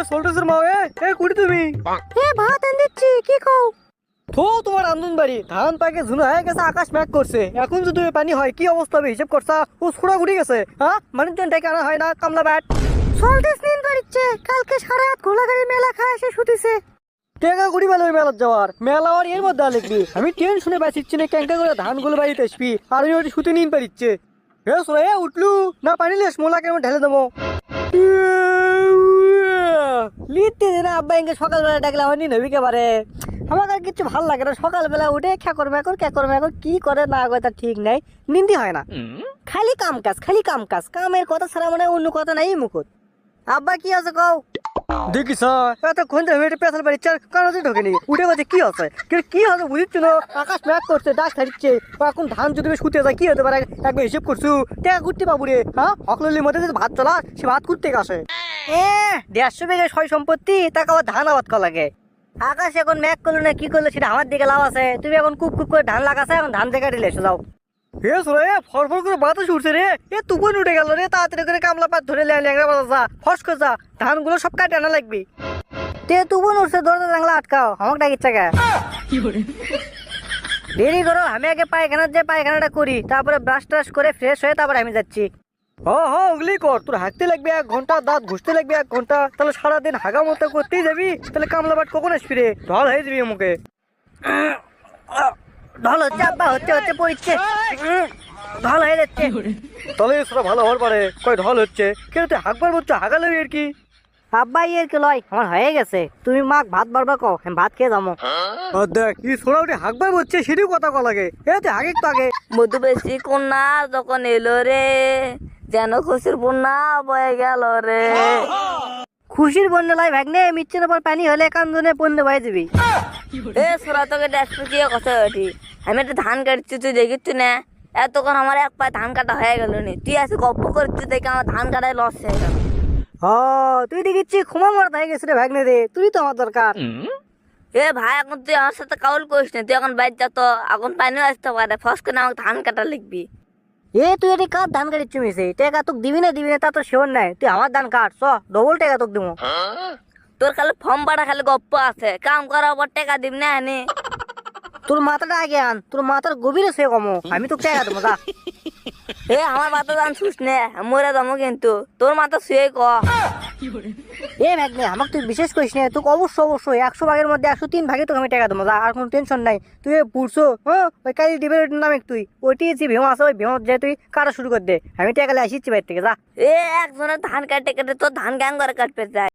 সোল্টেসের মা কুড়ি তুমি ভাত দিচ্ছি কি খাও? থো তোমার আন্দন বাড়ি ধান পাকে ঝুনা হয়ে গেছে, আকাশ ম্যাক করছে। এখন যদি পানি হয় কি অবস্থা হবে হিসেব করছা? ও ছোড়া ঘুরে গেছে। হ্যাঁ, মানুষজন ডেকে আনা হয় না কামলা ব্যাট। সোল্টেস নিন বাড়িচ্ছে, কালকে সারা রাত ঘোলাগাড়ি মেলা খায় এসে শুতিছে। টেকা কুড়ি বেলা মেলার যাওয়ার মেলা আর এর মধ্যে লিখবি। আমি ট্রেন শুনে পাচ্ছি না ক্যাঙ্কা করে ধানগুলো বাড়িতে আসবি আর আমি ওটি শুতে নিন পারিচ্ছে। উঠলু না পানি লেস মোলা কেমন ঢেলে দেবো লিখতে না। আব্বা এঙ্গে সকালবেলা ডাকলে আমার নিন হবি কেবারে। আমার আর কিছু ভালো লাগে না, সকালবেলা উঠে খ্যাকর ম্যাকর কি করে না করে তার ঠিক নাই, নিন্দি হয় না। খালি কাম কাজ কামের কথা ছাড়া মানে অন্য কথা নাই মুখত। আব্বা কি আছে কও? দেখিস এতক্ষণ পেশাল বাড়িচ্ছে কারণ ঢোকেনি, উঠে গেছে কি আছে কি হবে বুঝিচ্ছ না। আকাশ ম্যাক করছে, ডাক ছাড়িচ্ছে, এখন ধান যদি শুতে যায় কি হতে পারে একবার হিসেব করছু। টেকা ঘুরতে পাবো রে। হ্যাঁ, হকলির মধ্যে ভাত চলা সে ভাত করতে আসে। 150 বিঘা সয় সম্পত্তি, তাকে আবার ধান আবাদ করা লাগে। আকাশ এখন ম্যাক করলো না কি করলো সেটা আমার দিকে লাভ আছে। তুমি এখন কুপ কুপ করে ধান লাগাছে, এখন ধান থেকে ঢেলে এসে যাও। ফরফর করে বাতাস উঠছে রে, তুফান উঠে গেল রে। তাড়াতাড়ি করে কামলা পাত ধরে ল্যাংড়া বাজা যা, ফস করে যা, ধানগুলো সব কাটে আনা লাগবে। তুফান উঠছে, দরজা জানলা আটকাও, আমাকে ডাকিচ্ছে কে? দেরি করো, আমি আগে পায়খানার যে পায়খানাটা করি, তারপরে ব্রাশ ট্রাশ করে ফ্রেশ হয়ে তারপরে আমি যাচ্ছি। ওগুলি কর, তোর হাঁকতে লাগবে 1 ঘন্টা, দাঁত ঘুষতে লাগবে 1 ঘন্টা, তাহলে সারাদিন হাগা মতো করতেই যাবি। তাহলে কামলা বাট কখন আসবি রে? ঢল হয়ে যাবি আমাকে। ঢল হচ্ছে আব্বা, হচ্ছে পড়ছে, ঢল হয়ে যাচ্ছে। তাহলে সেটা ভালো হওয়ার পারে কয় ঢল হচ্ছে কেন? তুই হাঁকবার বলছো, হাগা লাগবে আর কি? আব্বা ইয়ের কি লয়, আমার হয়ে গেছে। তুমি মাক ভাত বাড়বা কও, আমি ভাত খেয়ে যাবো। দেখ ই ছোড়া উঠে হাঁকবার বলছে, সেটিও কথা কল লাগে। তুই আগে তো আগে মধুবেশী কন্যা যখন এলো রে, যেন খুশির বন্যা বয়ে গেল রে। খুশির বন্যা লাই ভাগনে, মিচ্ছের উপর পানি হলে কান্দনে পণ্য বয়ে যাবি। সোরা তোকে দেখতে কি কথা ওঠি? আমি একটা ধান কাটছি, তুই দেখিচ্ছি না? এতক্ষণ আমার এক পায়ে ধান কাটা হয়ে গেল নি, তুই এসে গপ্প করছিস দেখে আমার ধান কাটায় লস হয়ে গেল। তুই দেখিচ্ছি ক্ষমা মারতে হয়ে গেছে রে ভাগনে রে, তুই তো আমার দরকার। ভাই এখন তুই আমার সাথে কাউল করিস না, তুই এখন বাইর যা তো, এখন পানিও আসতে পারে, ফস করে আমাকে ধান কাটা লিখবি। তুই এটি কার ধান কাটিচ্ছি মিশে? টেকা তোকে দিবি না তা তো শিওর নাই। তুই আমার ধান কাট, ডবল টেকা তোকে দিব। তোর খালি ফর্ম পাড়া খালি গপ্প আছে, কাম করার পর টাকা দিব না এনে। তোর মাথাটা আগে আন, তোর মাথার গভীরে সে কমো, আমি তোকে টাকা দেবো যা। আমার মাথা দান শুস নে, মরে যাবো কিন্তু। তোর মাথা শুয়ে ক। ভাগ্নে আমাকে তুই বিশেষ করিস না, তোকে অবশ্যই 100 ভাগের মধ্যে 103 ভাগে তোকে আমি টাকা দেবো যা, আর কোনো টেনশন নাই। তুই পুরছো ওই কালি ডিবের নামে তুই ওইটি যে ভেমো আছে, ওই ভেমো যে তুই কাটা শুরু কর দে, আমি টাকা আসিচ্ছি বাইর থেকে যা। একজনের ধান কাটতে কাটতে তোর ধান গ্যাং করে কাটতে যায়।